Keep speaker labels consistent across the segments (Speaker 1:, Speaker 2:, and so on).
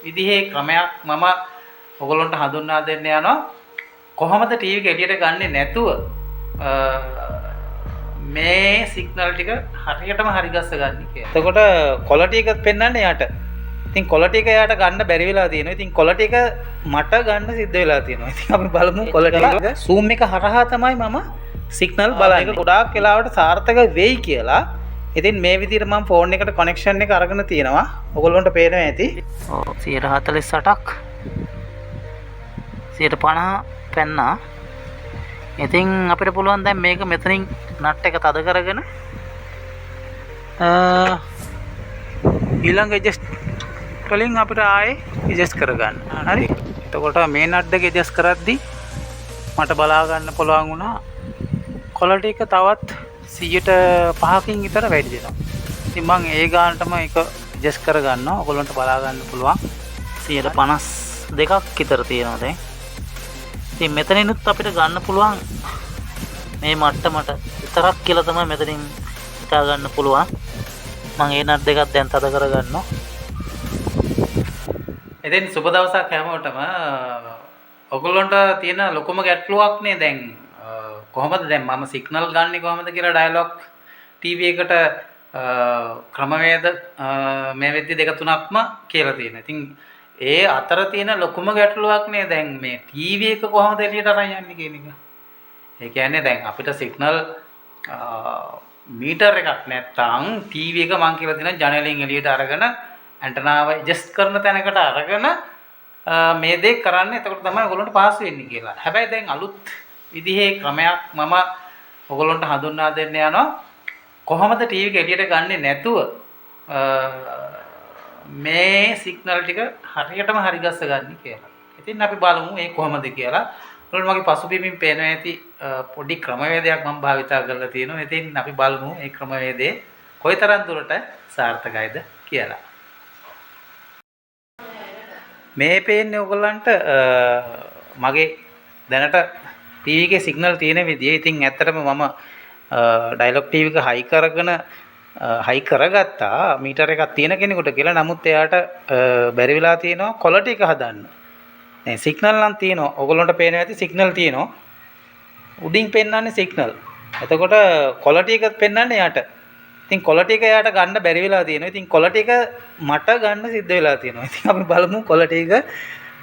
Speaker 1: විදිහේ ක්‍රමයක් මම ඔයගොල්ලන්ට හඳුන්වා දෙන්න යනවා. කොහොමද ටීවී එක එළියට ගන්නේ නැතුව මේ සිග්නල් ටික හරියටම හරි ගස්ස ගන්න කියලා. එතකොට ක්වොලිටි එකත් පෙන්වන්නේ යට. ඉතින් ක්වොලිටි එක යාට ගන්න බැරි වෙලා තියෙනවා. ඉතින් ක්වොලිටි එක මට ගන්න සිද්ධ වෙලා තියෙනවා. ඉතින් අපි බලමු ක්වොලිටි එක. zoom එක හරහා තමයි මම සිග්නල් බලන්නේ. ඒක ගොඩාක් වෙලාවට සාර්ථක වෙයි කියලා. ඉතින් මේ විදිහට මම ෆෝන් එකට කනෙක්ෂන් එක අරගෙන තියෙනවා. ඔයගොල්ලන්ට පේනවා ඇති. ඔව් 148ක් 150 පෙන්නා. ඉතින් අපිට පුළුවන් දැන් මේක මෙතනින් නට් එක තද කරගෙන ඊළඟ ඇඩ්ජස්ට් වලින් අපිට ආයේ ඇඩ්ජස්ට් කරගන්න. හරි. එතකොට මේ නට් දෙක ඇඩ්ජස්ට් කරද්දී මට බලා ගන්න පුළුවන් වුණා ක්වොලිටි එක තවත් 105කින් විතර වැඩි දෙනවා. ඉතින් මම ඒ ගානටම ඒක ඇඩ්ජස්ට් කරගන්නවා. ඔයගොල්ලන්ට බලා ගන්න පුළුවන් 152ක් විතර තියෙනවා දැන්. ඉතින් මෙතනිනුත් අපිට ගන්න පුළුවන් මේ මට්ටමට විතරක් කියලා තමයි මෙතනින් හිතා ගන්න පුළුවන්. මම ඒ නට් දෙකක් දැන් තද කරගන්නවා. ඉතින් සුබ දවසක් හැමෝටම. ඔයගොල්ලන්ට තියෙන ලොකුම ගැටලුවක් නේ දැන් කොහොමද දැන් මම සිග්නල් ගන්නෙ කොහොමද කියලා ඩයලොග් ටීවී එකට ක්‍රමවේද මේ වෙද්දි දෙක තුනක්ම කියලා තියෙනවා. ඉතින් ඒ අතර තියෙන ලොකුම ගැටලුවක් නේ දැන් මේ ටීවී එක කොහොමද එළියට අරන් යන්නේ කියන එක. ඒ කියන්නේ දැන් අපිට සිග්නල් මීටර් එකක් නැත්තම් ටීවී එක මං කියලා දෙන ජනේලෙන් එළියට අරගෙන ඇන්ටනාව ඇඩ්ජස්ට් කරන තැනකට අරගෙන මේ දේ කරන්න. එතකොට තමයි ඔයගොල්ලන්ට පාස් වෙන්නේ කියලා. හැබැයි දැන් අලුත් විදිහේ ක්‍රමයක් මම ඔයගොල්ලන්ට හඳුන්වා දෙන්න යනවා. කොහොමද ටීවී එක එළියට ගන්නේ නැතුව මේ සිග්නල් ටික හරියටම හරි ගස්ස ගන්න කියලා. ඉතින් අපි බලමු මේ කොහොමද කියලා. ඔයාලට මගේ පසුබිමින් පේනවා ඇති පොඩි ක්‍රමවේදයක් මම භාවිතා කරලා තියෙනවා. ඉතින් අපි බලමු මේ ක්‍රමවේදේ කොයිතරම් දුරට සාර්ථකයිද කියලා. මේ පේන්නේ ඔයගොල්ලන්ට මගේ දැනට ටීවී එකේ සිග්නල් තියෙන විදිය. ඉතින් ඇත්තටම මම ඩයලොග් ටීවී එක හයි කරගෙන හයි කරගත්තා මීටර එකක් තියෙන කෙනෙකුට කියලා. නමුත් එයාට බැරි වෙලා තියෙනවා ක්වොලිටි එක හදන්න. දැන් සිග්නල් නම් තියෙනවා. ඔයගොල්ලන්ට පේනවා ඇති සිග්නල් තියෙනවා. උඩින් පෙන්වන්නේ සිග්නල්. එතකොට ක්වොලිටි එකත් පෙන්වන්නේ යට. ඉතින් ක්වොලිටි එක එයාට ගන්න බැරි වෙලා තියෙනවා. ඉතින් ක්වොලිටි එක මට ගන්න සිද්ධ වෙලා තියෙනවා. ඉතින් අපි බලමු ක්වොලිටි එක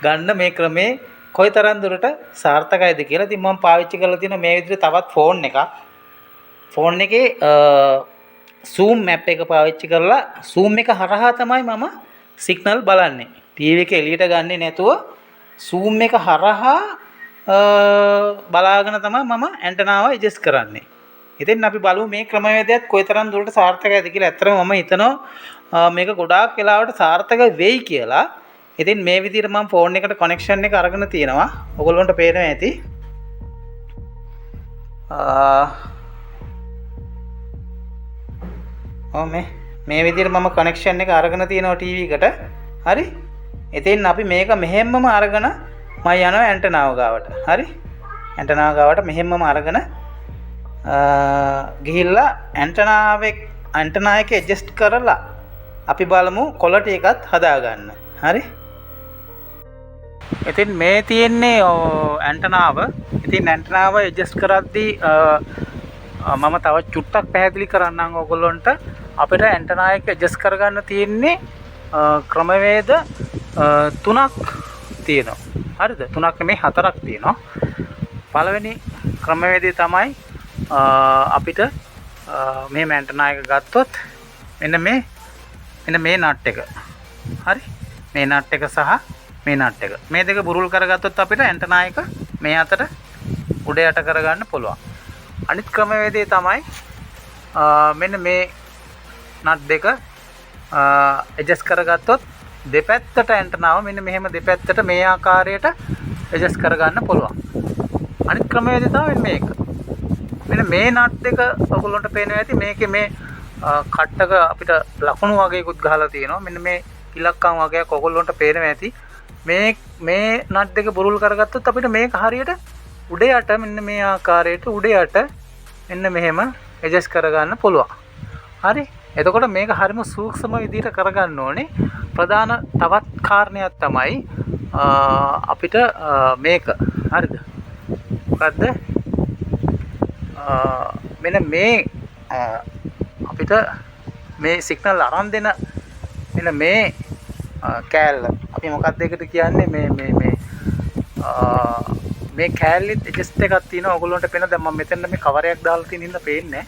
Speaker 1: ගන්න මේ ක්‍රමේ කොයිතරම් දුරට සාර්ථකයිද කියලා. ඉතින් මම පාවිච්චි කරලා තියෙන මේ විදිහට තවත් ෆෝන් එකක්. ෆෝන් එකේ zoom map එක පාවිච්චි කරලා zoom එක හරහා තමයි මම සිග්නල් බලන්නේ. ටීවී එක එළියට ගන්නේ නැතුව zoom එක හරහා බලාගෙන තමයි මම ඇන්ටනාව ඇඩ්ජස්ට් කරන්නේ. ඉතින් අපි බලමු මේ ක්‍රමවේදයත් කොයිතරම් දුරට සාර්ථකයිද කියලා. ඇත්තටම මම හිතනවා මේක ගොඩාක් වෙලාවට සාර්ථක වෙයි කියලා. ඉතින් මේ විදිහට මම ෆෝන් එකට කනෙක්ෂන් එක අරගෙන තියෙනවා. ඔයගොල්ලන්ට පේනවා ඇති. මේ විදිහට මම කනෙක්ෂන් එක අරගෙන තියෙනවා ටීවී එකට. හරි. ඉතින් අපි මේක මෙහෙම්මම අරගෙන මම යනවා ඇන්ටනාව ගාවට. හරි. ඇන්ටනාව ගාවට මෙහෙම්මම අරගෙන ගිහිල්ලා ඇන්ටනා එක ඇඩ්ජස්ට් කරලා අපි බලමු ක්වොලිටි එකත් හදාගන්න. හරි. ඉතින් මේ තියෙන්නේ ඇන්ටනාව. ඉතින් ඇන්ටනාව ඇඩ්ජස්ට් කරද්දී මම තව චුට්ටක් පැහැදිලි කරන්නම් ඔයගොල්ලන්ට. අපිට ඇන්ටනා එක ඇඩ්ජස්ට් කරගන්න තියෙන්නේ ක්‍රමවේද තුනක් තියෙනවා. හරිද? තුනක් නෙමෙයි හතරක් තියෙනවා. පළවෙනි ක්‍රමවේදය තමයි අපිට මේ ඇන්ටනා එක ගත්තොත් මෙන්න මේ නට් එක. හරි? මේ නට් එක සහ මේ නට් එක. මේ දෙක බුරුල් කරගත්තොත් අපිට ඇන්ටනා එක මේ අතට උඩ යට කරගන්න පුළුවන්. අනිත් ක්‍රමවේදය තමයි මෙන්න මේ නට් දෙක ඇඩ්ජස්ට් කරගත්තොත් දෙපැත්තට ඇන්ටනාව මෙන්න මෙහෙම දෙපැත්තට මේ ආකාරයට ඇඩ්ජස්ට් කරගන්න පුළුවන්. අනිත් ක්‍රමවේදය තමයි මේක. මෙන්න මේ නට් දෙක ඔයගොල්ලන්ට පේනවා ඇති. මේකේ මේ කට්ටක අපිට ලකුණු වගේකුත් ගහලා තියෙනවා. මෙන්න මේ ඉලක්කම් වගේක් ඔයගොල්ලන්ට පේනවා ඇති. මේ නට් දෙක බුරුල් කරගත්තොත් අපිට මේක හරියට උඩ යට මෙන්න මේ ආකාරයට උඩ යට මෙන්න මෙහෙම ඇඩ්ජස්ට් කරගන්න පුළුවන්. හරි. එතකොට මේක හරිම සූක්ෂම විදිහට කරගන්න ඕනේ. ප්‍රධාන තවත් කාරණයක් තමයි අපිට මේක හරිද? මොකද්ද? මෙන්න මේ අපිට මේ සිග්නල් අරන් දෙන මෙන්න මේ කෑල්ල අපි මොකක්ද ඒකට කියන්නේ මේ කෑල්ලෙත් ඇඩ්ජස්ට් එකක් තියෙනවා. ඔයගොල්ලන්ට පේන දැන් මම මෙතන මේ කවරයක් දාලා තියෙන හින්දා පේන්නේ නැහැ.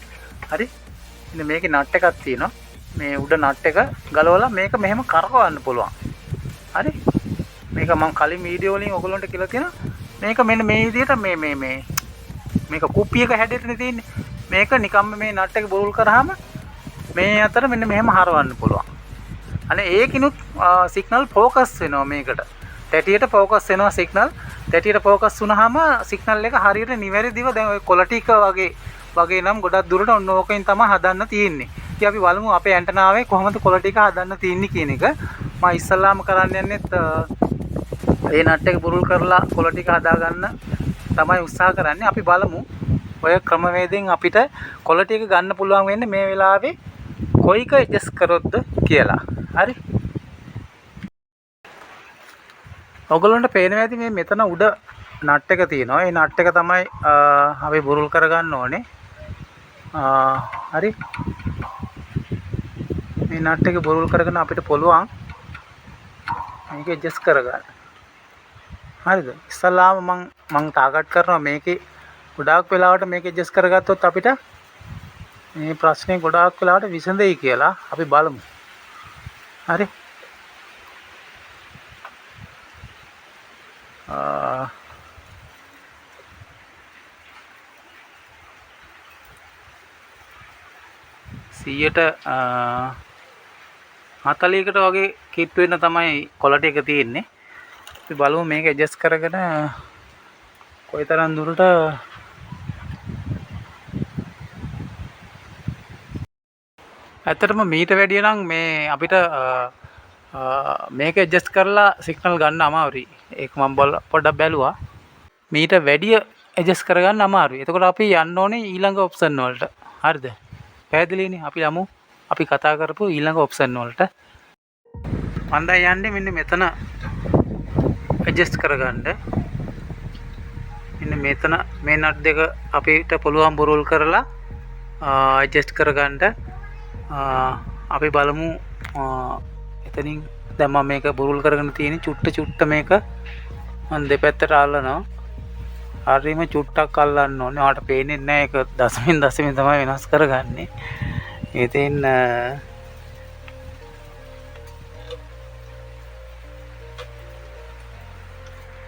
Speaker 1: හරි. ඉතින් මේකේ නට් එකක් තියෙනවා. මේ උඩ නට් එක ගලවලා මේක මෙහෙම කරකවන්න පුළුවන්. හරි. මේක මම කලින් වීඩියෝ වලින් ඔයගොල්ලන්ට කියලා තියෙනවා. මේක මෙන්න මේ විදිහට මේක කුප්පියක හැඩයටනේ තියෙන්නේ. මේක නිකම්ම මේ නට් එක බෝල් කරාම මේ අතර මෙන්න මෙහෙම හරවන්න පුළුවන්. අනේ ඒකිනුත් සිග්නල් ફોකස් වෙනවා මේකට. තැටියට ફોකස් වෙනවා සිග්නල්. තැටියට ફોකස් වුණාම සිග්නල් එක හරියට නිවැරදිව දැන් ඔය කොලටික වගේ නම් ගොඩක් දුරට ඔන්න ඕකෙන් තමයි හදන්න තියෙන්නේ. ඉතින් අපි බලමු අපේ ඇන්ටනාවේ කොහොමද කොලටික හදන්න තියෙන්නේ කියන එක. මම ඉස්සල්ලාම කරන්න යන්නේ ඒ නට් එක බුරුල් කරලා කොලටික හදාගන්න තමයි උත්සාහ කරන්නේ. අපි බලමු ඔය ක්‍රමවේදයෙන් අපිට කොලටික ගන්න පුළුවන් වෙන්නේ මේ වෙලාවේ කොයික ඇඩ්ජස්ට් කරොත්ද කියලා. හරි. ඔයගොල්ලන්ට පේනවා ඇති මේ මෙතන උඩ නට් එක තියෙනවා. ඒ නට් එක තමයි අපි බුරුල් කරගන්න ඕනේ. හරි. මේ නට් එක බුරුල් කරගෙන අපිට පුළුවන් මේක ඇඩ්ජස්ට් කරගන්න. හරිද? ඉස්සල්ලාම මම ටාගට් කරනවා මේකේ ගොඩාක් වෙලාවට මේක ඇඩ්ජස්ට් කරගත්තොත් අපිට මේ ප්‍රශ්නේ ගොඩාක් වෙලාවට විසඳෙයි කියලා අපි බලමු. හරි. සියයට 40කට වගේ කිට් වෙන්න තමයි කොලටි එක තියෙන්නේ. අපි බලමු මේක ඇඩ්ජස්ට් කරගෙන කොයිතරම් දුරට ඇත්තටම මීට වැඩිය නම් මේ අපිට මේක ඇඩ්ජස්ට් කරලා සිග්නල් ගන්න අමාරුයි. ඒක මම පොඩ්ඩක් බැලුවා. මීට වැඩිය ඇඩ්ජස්ට් කරගන්න අමාරුයි. එතකොට අපි යන්න ඕනේ ඊළඟ ඔප්ෂන් වලට. හරිද? පැහැදිලිනේ? අපි යමු අපි කතා කරපු ඊළඟ ඔප්ෂන් වලට. මම දැන් යන්නේ මෙන්න මෙතන ඇඩ්ජස්ට් කරගන්න. මෙන්න මෙතන මේ නට් දෙක අපිට පුළුවන් බුරුල් කරලා ඇඩ්ජස්ට් කරගන්න. අපි බලමු එතනින් දැන් මම මේක බුරුල් කරගෙන තියෙන චුට්ට මේක මම දෙපැත්තට අල්ලනවා. හරියම චුට්ටක් අල්ලන්න ඕනේ. ඔයාලට පේන්නේ නැහැ ඒක දශමින් තමයි වෙනස් කරගන්නේ. ඉතින්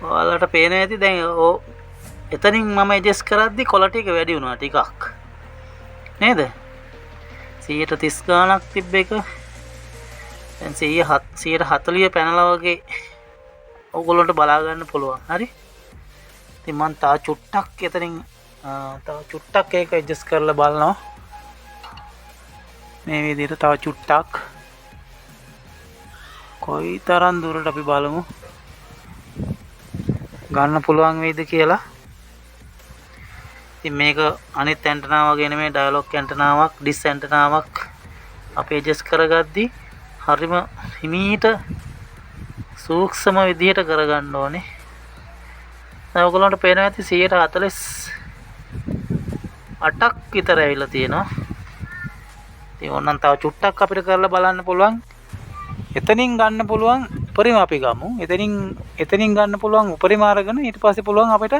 Speaker 1: ඔයාලට පේන ඇති දැන් එතනින් මම ඇඩ්ජස්ට් කරද්දි ක්වොලිටි එක වැඩි වුණා ටිකක්. නේද? 130 ගාණක් තිබ්බ එක දැන් 140 පැනලා වගේ ඕගොල්ලන්ට බලා ගන්න පුළුවන්. හරි. ඉතින් මම තා චුට්ටක් එතනින් ඒක ඇඩ්ජස්ට් කරලා බලනවා. මේ විදිහට තව චුට්ටක් කොයි තරම් දුරට අපි බලමු ගන්න පුළුවන් වේද කියලා. ඉතින් මේක අනිත් ඇන්ටනා වගේ නෙමෙයි ඩයලොග් ඇන්ටනාවක් ඩිස් ඇන්ටනාවක් අපි ඇඩ්ජස්ට් කරගද්දි හරිම හිමීට සූක්ෂම විදිහට කරගන්න ඕනේ. දැන් ඔයගොල්ලන්ට පේනවා ඇති 148ක් විතර ඇවිල්ලා තියෙනවා. ඉතින් ඕනනම් තව චුට්ටක් අපිට කරලා බලන්න පුළුවන්. එතනින් ගන්න පුළුවන් උපරිම අපි ගමු. එතනින් ගන්න පුළුවන් උපරිම අරගෙන ඊට පස්සේ පුළුවන් අපිට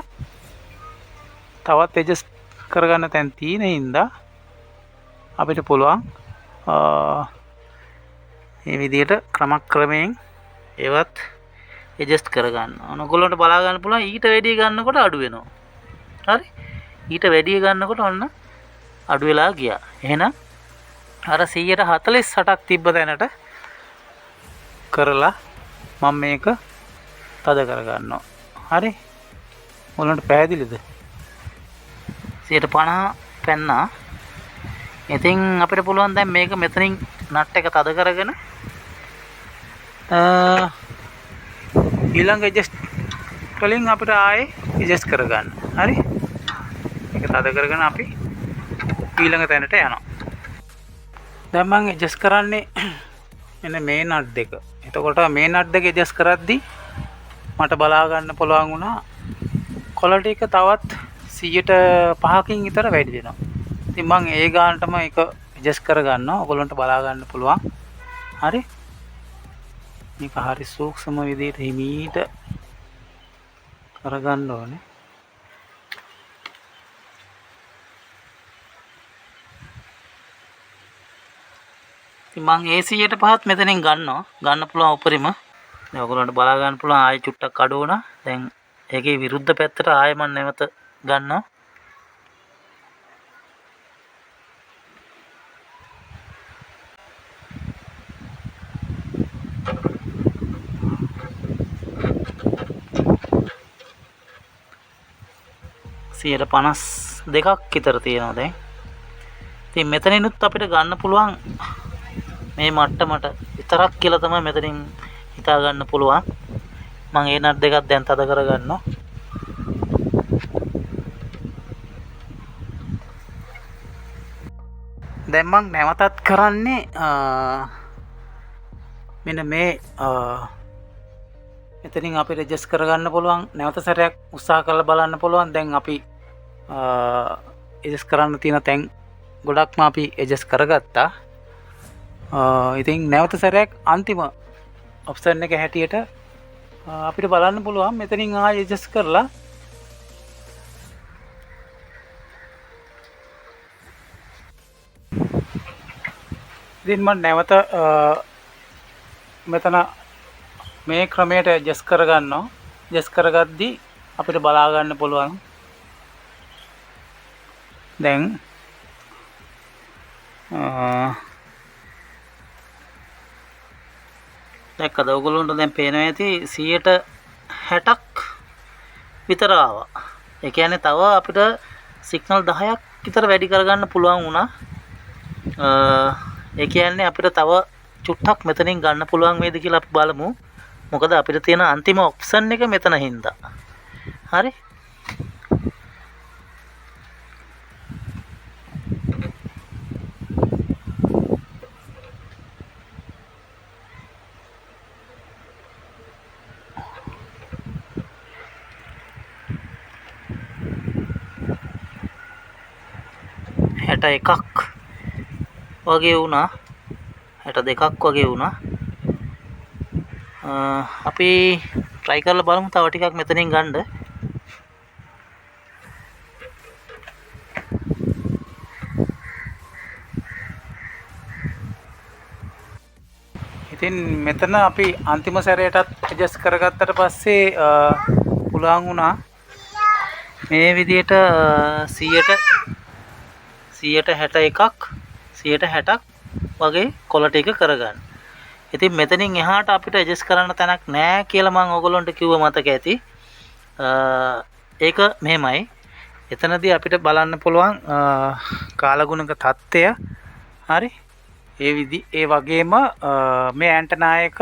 Speaker 1: තවත් ඇඩ්ජස්ට් කරගන්න තැන් තියෙන හින්දා අපිට පුළුවන් මේ විදිහට ක්‍රමයෙන් ඒවත් ඇඩ්ජස්ට් කරගන්න. ඔයගොල්ලන්ට බලා ගන්න පුළුවන් ඊට වැඩි ගන්නකොට අඩු වෙනවා. හරි? ඊට වැඩි ගන්නකොට ඔන්න අඩු වෙලා ගියා. එහෙනම් අර 148ක් තිබ්බ තැනට කරලා මම මේක තද කරගන්නවා. හරි? ඔයගොල්ලන්ට පැහැදිලිද? 150 පැන්නා. ඉතින් අපිට පුළුවන් දැන් මේක මෙතනින් නට් එක තද කරගෙන ඊළඟ ඇඩ්ජස්ට් වලින් අපිට ආයේ ඇඩ්ජස්ට් කරගන්න. හරි? මේක තද කරගෙන අපි ඊළඟ තැනට යනවා. දැන් මම ඇඩ්ජස්ට් කරන්නේ මෙන්න මේ නට් දෙක. එතකොට මේ නට් දෙක ඇඩ්ජස්ට් කරද්දී මට බලා ගන්න පුළුවන් වුණා ක්වොලිටි එක තවත් 105කින් විතර වැඩි වෙනවා. ඉතින් මම ඒ ගානටම ඒක ඇඩ්ජස්ට් කර ගන්නවා. ඔයගොල්ලන්ට බලා ගන්න පුළුවන්. හරි. මේක හරි සූක්ෂම විදිහට හිමීට කරගන්න ඕනේ. ඉතින් මම ඒ 105ත් මෙතනින් ගන්නවා. ගන්න පුළුවන් උපරිම. දැන් ඔයගොල්ලන්ට බලා ගන්න පුළුවන් ආයෙ චුට්ටක් අඩු වුණා. දැන් ඒකේ විරුද්ධ පැත්තට ආයෙ මම නැවත ගන්නවා. සියයට 52ක් විතර තියෙනවා දැන්. ඉතින් මෙතනිනුත් අපිට ගන්න පුළුවන් මේ මට්ටමට විතරක් කියලා තමයි මෙතනින් හිතා ගන්න පුළුවන්. මම ඒ නට් දෙකක් දැන් තද කර ගන්නවා. දැන් මම නැවතත් කරන්නේ මෙන්න මේ මෙතනින් අපිට ඇඩ්ජස්ට් කරගන්න පුළුවන්. නැවත සැරයක් උත්සාහ කරලා බලන්න පුළුවන්. දැන් අපි ඇඩ්ජස්ට් කරන්න තියෙන තැන් ගොඩක්ම අපි ඇඩ්ජස්ට් කරගත්තා. ඉතින් නැවත සැරයක් අන්තිම ඔප්ෂන් එක හැටියට අපිට බලන්න පුළුවන් මෙතනින් ආයෙ ඇඩ්ජස්ට් කරලා ඉතින් මම නැවත මෙතන මේ ක්‍රමයට ඇඩ්ජස්ට් කරගන්නවා. ඇඩ්ජස්ට් කරගද්දී අපිට බලා ගන්න පුළුවන් දැන් දැක්කද ඔයගොල්ලන්ට දැන් පේනවා ඇති 60ක් විතර ආවා. ඒ කියන්නේ තව අපිට සිග්නල් 10ක් විතර වැඩි කරගන්න පුළුවන් වුණා. ඒ කියන්නේ අපිට තව චුට්ටක් මෙතනින් ගන්න පුළුවන් වේද කියලා අපි බලමු. මොකද අපිට තියෙන අන්තිම ඔප්ෂන් එක මෙතන හින්දා. හරි. එකක් වගේ වුණා. 62ක් වගේ වුණා. අපි try කරලා බලමු තව ටිකක් මෙතනින් ගන්න. ඉතින් මෙතන අපි අන්තිම සැරේටත් ඇඩ්ජස්ට් කරගත්තට පස්සේ පුළුවන් වුණා මේ විදිහට 161ක් 160ක් වගේ ක්වොලිටි එක කරගන්න. ඉතින් මෙතනින් එහාට අපිට ඇඩ්ජස්ට් කරන්න තැනක් නැහැ කියලා මම ඔයගොල්ලන්ට කිව්ව මතක ඇති. ඒක මෙහෙමයි. එතනදී අපිට බලන්න පුළුවන් කාලගුණක තත්ත්වය. හරි. ඒ වගේම මේ ඇන්ටනා එක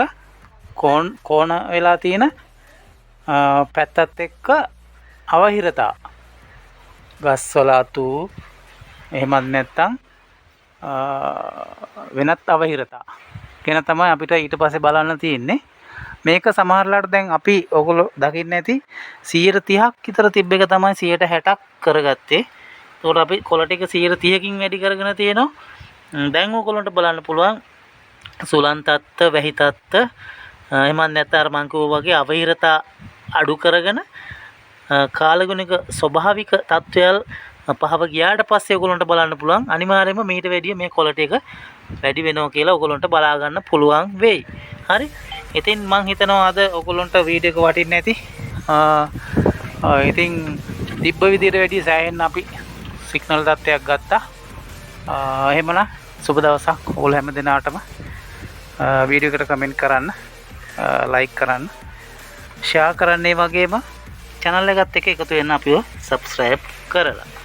Speaker 1: කෝණ වෙලා තියෙන පැත්තත් එක්ක අවහිරතා. ගස්වල අතු එහෙමත් නැත්නම් වෙනත් අවහිරතා කියන තමයි අපිට ඊට පස්සේ බලන්න තියෙන්නේ. මේක සමහරලාට දැන් අපි ඔයගොල්ලෝ දකින්න ඇති 130ක් විතර තිබ්බ එක තමයි 160ක් කරගත්තේ. ඒකට අපි ක්වොලිටි එක 130කින් වැඩි කරගෙන තියෙනවා. දැන් ඔයගොල්ලන්ට බලන්න පුළුවන් සුලන් තත්ත්ව, වැහි තත්ත්ව එහෙමත් නැත්නම් අර මං කිව්වා වගේ අවහිරතා අඩු කරගෙන කාලගුණික ස්වභාවික තත්ත්වයල් පහව ගියාට පස්සේ ඔයගොල්ලන්ට බලන්න පුළුවන් අනිවාර්යයෙන්ම මීට වැඩිය මේ ක්වොලිටි එක වැඩි වෙනවා කියලා ඔයගොල්ලන්ට බලා ගන්න පුළුවන් වෙයි. හරි. ඉතින් මම හිතනවා අද ඔයගොල්ලන්ට වීඩියෝ එක වටින්න ඇති. ඉතින් තිබ්බ විදිහට වැඩිය සෑහෙන්න අපි සිග්නල් තත්ත්වයක් ගත්තා. එහෙමනම් සුබ දවසක් ඔයගොල්ලෝ හැම දිනාටම. වීඩියෝ එකට කමෙන්ට් කරන්න, ලයික් කරන්න, ෂෙයා කරන්න, ඒ වගේම channel එකත් එක්ක එකතු වෙන්න අපිව subscribe කරලා